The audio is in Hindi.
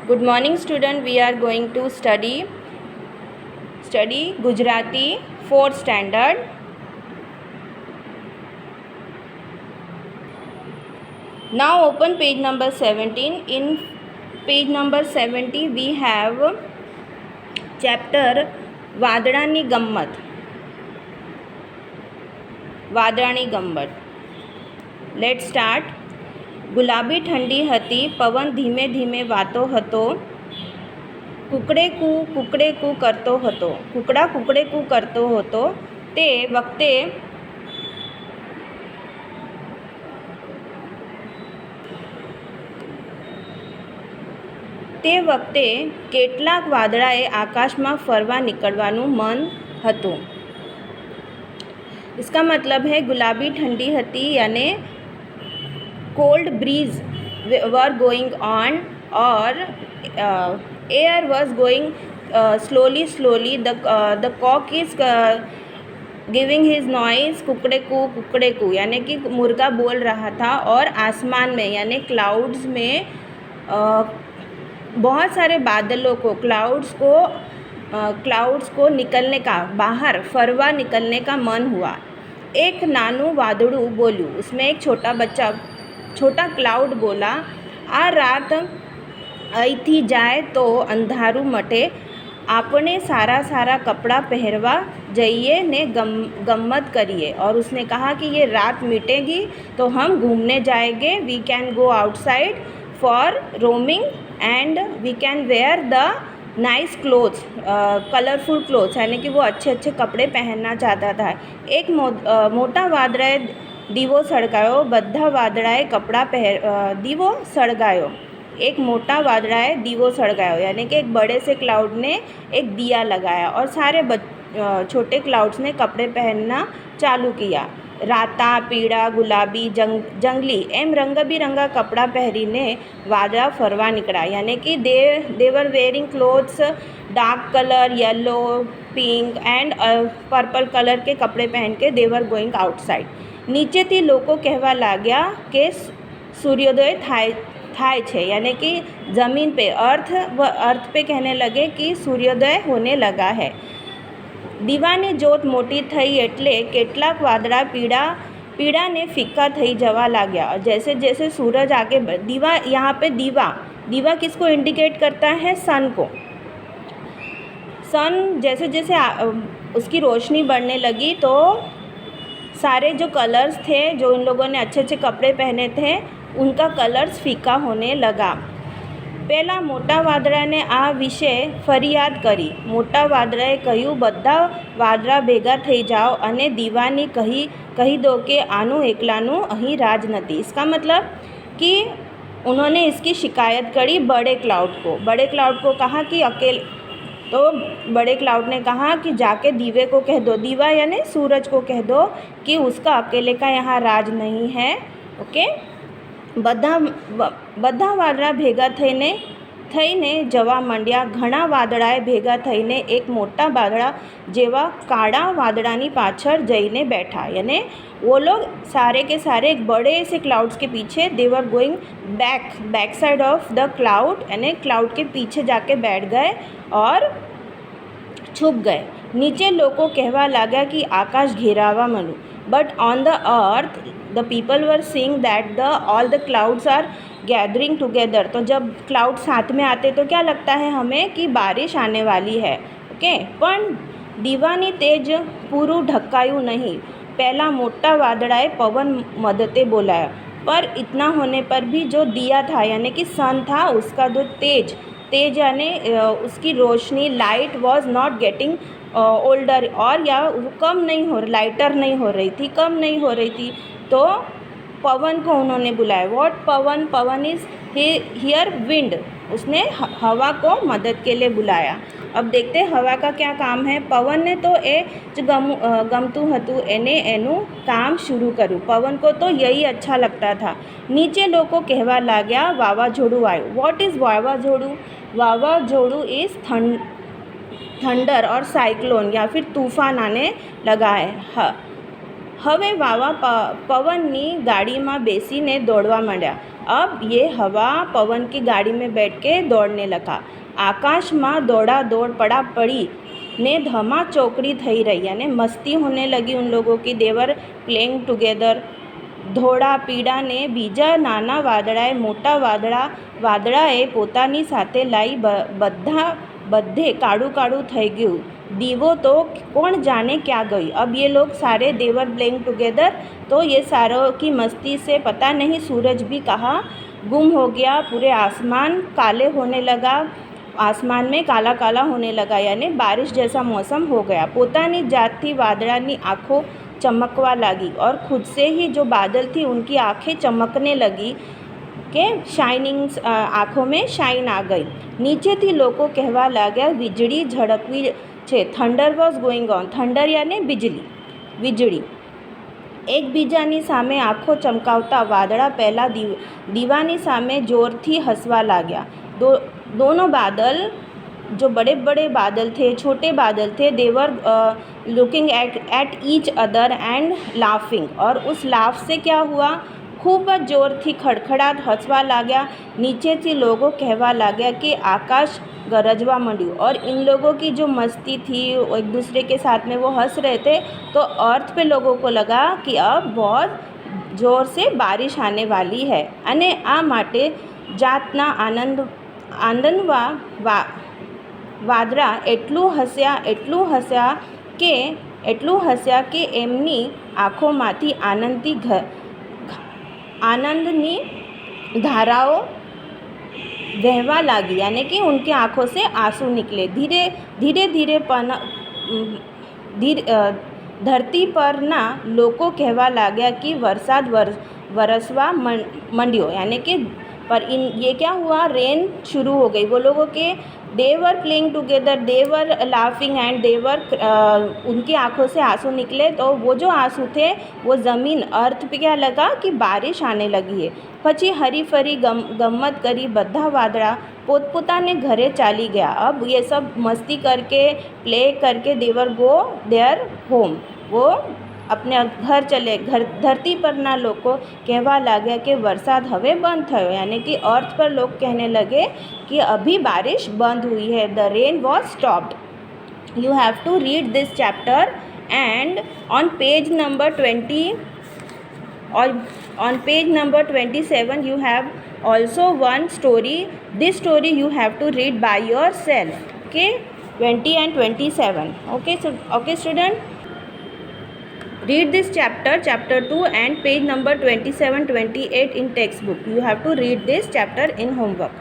Good morning student, we are going to study Gujarati 4th standard. Now open page number 17. In page number 70 we have chapter વાદળાની ગમ્મત. Let's start. ગુલાબી ઠંડી હતી, પવન ધીમે ધીમે વાતો હતો, કુકડે કુ કરતો હતો, કુકડા કુકડે કુ કરતો હતો. તે વખતે કેટલાક વાદળાએ આકાશમાં ફરવા નિકળવાનું મન હતું. इसका मतलब है गुलाबी ठंडी हती यानी cold breeze were going on और air was going slowly. The cock is giving his noise Kukde कू यानी कि मुर्गा बोल रहा था. और आसमान में यानी क्लाउड्स में बहुत सारे बादलों को क्लाउड्स को निकलने का, बाहर फरवा निकलने का मन हुआ. एक नानू वादड़ू बोलू, उसमें एक छोटा क्लाउड बोला, आ रात અહીંથી જાય તો અંધારું મટે, આપણે सारा कपड़ा पहरवा जाइए ने गम्मत करिए. और उसने कहा कि ये रात मिटेगी तो हम घूमने जाएंगे. We can go outside for roaming and we can wear the nice clothes, colourful clothes, यानी कि वो अच्छे कपड़े पहनना चाहता था. एक मोटा वादળાએ દીવો સળગાયો, બધા વાદળાએ દીવો સળગાયો. एक मोटा वादળાએ દીવો સળગાયો यानी कि एक बड़े से क्लाउड ने एक दिया लगाया और सारे छोटे क्लाउड्स ने कपड़े पहनना चालू किया. राता, पीड़ा, गुलाबी, जंगली एम रंगबिरंगा कपड़ा पहरीने वादळा फरवा निकला. यानी कि they were wearing clothes dark colour, yellow, pink and purple colour के कपड़े पहन के दे वर गोइंग आउटसाइड. नीचेथी लोको कहवा लाग्या के सूर्योदय थाय छे, यानी कि ज़मीन पे अर्थ पे कहने लगे कि सूर्योदय होने लगा है. દીવાની જોત મોટી થઈ એટલે કેટલાક વાદળા પીળાને ફીકા થઈ જવા लाग्या. और जैसे सूरज आगे दीवा, यहाँ पे दीवा किसको इंडिकेट करता है? सन को. सन जैसे उसकी रोशनी बढ़ने लगी तो सारे जो कलर्स थे, जो इन लोगों ने अच्छे कपड़े पहने थे, उनका कलर्स फीका होने लगा. પહેલાં મોટા વાદળાને આ વિશે ફરિયાદ કરી. મોટા વાદળાએ કહ્યું, બધા વાદળા ભેગા થઈ જાઓ અને દીવાની કહી દો કે આનું એકલાનું અહીં રાજ નથી. इसका मतलब कि उन्होंने इसकी शिकायत करी बड़े क्लाउड को कहा कि अकेले, तो बड़े क्लाउड ने कहा कि जाके दीवे को कह दो, दीवा यानी सूरज को कह दो कि उसका अकेले का यहाँ राज नहीं है. ओके. બધા વાદળા ભેગા થઈને જવા માંડ્યા. ઘણા વાદળાએ ભેગા થઈને એક મોટા વાદળા જેવા કાળા વાદળાની પાછળ જઈને बैठा. यानी वो लोग सारे के सारे एक बड़े से क्लाउड्स के पीछे they were going back side of the cloud, यानी क्लाउड के पीछे जाके बैठ गए और छुप गए. नीचे लोगों कहवा लगा कि आकाश घेरावा Manu. But on the earth the people were seeing that all the clouds are gathering together. तो जब क्लाउड साथ में आते तो क्या लगता है हमें कि बारिश आने वाली है. ओके. પણ દીવાની તેજ પૂરું ઢકાયું नहीं. पहला मोटा वादળાએ पवन मदते बोलाया, पर इतना होने पर भी जो दिया था यानी कि सन था, उसका जो तेज यानी उसकी रोशनी, light was not getting older, और या कम नहीं हो, लाइटर नहीं हो रही थी, कम नहीं हो रही थी. तो पवन को उन्होंने बुलाया. What? Pawan is here wind. उसने हवा को मदद के लिए बुलाया. अब देखते हवा का क्या काम है. पवन ने तो गमतू हतु एनु काम शुरू करूँ. पवन को तो यही अच्छा लगता था. नीचे लोगों कहवा लाग्या वावाझोड़ू आयो. वॉट इज़ वावाझोड़ू? वावाझोड़ू इज़ थंडर और साइक्लोन या फिर तूफान आने लगा है. હવે વાવા पवन गाड़ी में બેસીને દોડવા માંડ્યા. अब ये हवा पवन की गाड़ी में बैठ के दौड़ने लगा. आकाश में दौड़ा दौड़ पड़ा पड़ी ने धमा चौकड़ी થઈ રહી અને મસ્તી होने लगी उन लोगों की. देवर प्लेइंग टुगेदर. ધોળા પીળા ને બીજા નાના વાદળાએ મોટા વાદળાએ પોતાની સાથે લાવી બધે કાળું કાળું થઈ ગયું. દીવો તો कौन जाने क्या गई. अब ये लोग सारे देवर प्लेइंग टुगेदर, तो ये सारों की मस्ती से पता नहीं सूरज भी कहाँ गुम हो गया. पूरे आसमान काले होने लगा. आसमान में काला काला होने लगा यानी बारिश जैसा मौसम हो गया. પોતાની જાતથી વાદળાની આંખો चमकवा लगी और खुद से ही जो बादल थी उनकी आंखें चमकने लगी के शाइनिंग आँखों में शाइन आ गई. નીચેથી લોકો કહેવા લાગ્યા વીજળી ઝડપવી છે. Thunder was going on. Thunder યાને વીજળી. એકબીજાની સામે આંખો ચમકાવતા વાદળા પહેલાં દીવાની સામે જોરથી હસવા લાગ્યા. दोनों बादल, जो बड़े बड़े बादल थे, छोटे बादल थे, they were looking at each other and laughing. और उस लाफ से क्या हुआ, खूब जोर थी खड़खड़ाट हंसवा लाग्या. नीचे से लोगों कहवा लाग्या कि आकाश गरजवा मंड्यू. और इन लोगों की जो मस्ती थी, एक दूसरे के साथ में वो हंस रहे थे, तो अर्थ पे लोगों को लगा कि अब बहुत ज़ोर से बारिश आने वाली है. અને આ માટે જાતના આનંદવા વાદળા એટલું હસ્યા કે એમની આંખોમાંથી आनंदनी धाराओं बहवा लगी यानी कि उनकी आँखों से आंसू निकले. धीरे धीरे धरती परना लोको कहवा लाग्या कि वरसाद वरसवा मंड्यो यानी कि पर ये क्या हुआ, रेन शुरू हो गई. वो लोगों के they were playing together, they were laughing and they were उनकी आंखों से आंसू निकले. तो वो जो आंसू थे वो ज़मीन अर्थ पे क्या लगा कि बारिश आने लगी है. પછી हरी फरी गम्मत करी बद्धा वादड़ा पोतपोताने घरे चाली गया. अब ये सब मस्ती करके प्ले करके देवर गो देयर होम. वो अपने घर चले. धरती परना लोग कहवा लगे कि वरसाद हवे बंद थयो यानी कि अर्थ पर लोग कहने लगे कि अभी बारिश बंद हुई है. The rain was stopped. You have to read this chapter and on page number 20 or on page number 27 you have also one story. This story you have to read by yourself. Okay, 20 and 27. Okay student, read this chapter 2 and page number 27 28 in textbook. You have to read this chapter in homework.